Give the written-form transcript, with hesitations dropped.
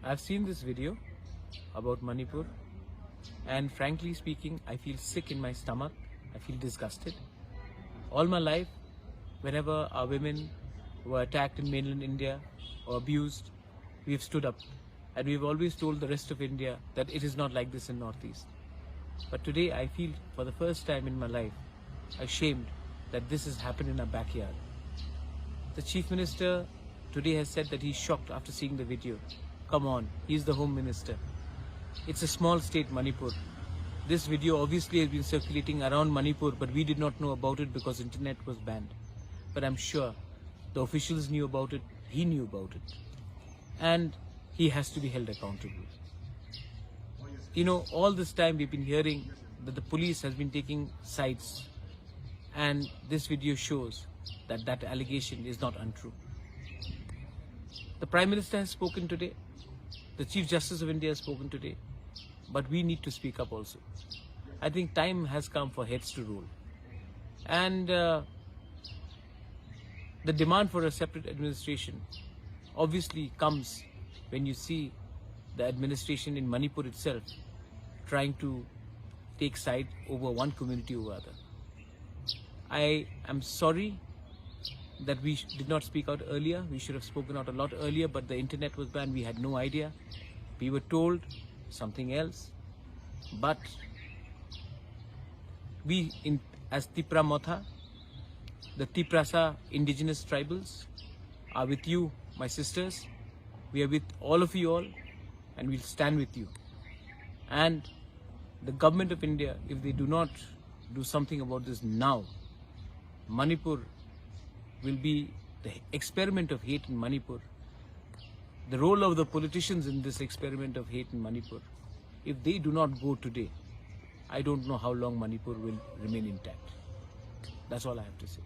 I've seen this video about Manipur, and frankly speaking, I feel sick in my stomach. I feel disgusted. All my life, whenever our women were attacked in mainland India or abused, we've stood up, and we've always told the rest of India that it is not like this in Northeast. But today I feel for the first time in my life ashamed that this has happened in our backyard. The Chief Minister today has said that he's shocked after seeing the video. Come on, he's the Home Minister. It's a small state, Manipur. This video obviously has been circulating around Manipur, but we did not know about it because internet was banned. But I'm sure the officials knew about it, he knew about it. And he has to be held accountable. You know, all this time we've been hearing that the police has been taking sides, and this video shows that that allegation is not untrue. The Prime Minister has spoken today, the Chief Justice of India has spoken today, but we need to speak up also. I think time has come for heads to roll. And the demand for a separate administration obviously comes when you see the administration in Manipur itself trying to take side over one community over other. I am sorry that we did not speak out earlier. We should have spoken out a lot earlier, but the internet was banned. We had no idea. We were told something else. But we, as Tipra Motha, the Tiprasa indigenous tribals, are with you, my sisters. We are with all of you all, and we'll stand with you. And the government of India, if they do not do something about this now, Manipur will be the experiment of hate in Manipur. The role of the politicians in this experiment of hate in Manipur, if they do not go today, I don't know how long Manipur will remain intact. That's all I have to say.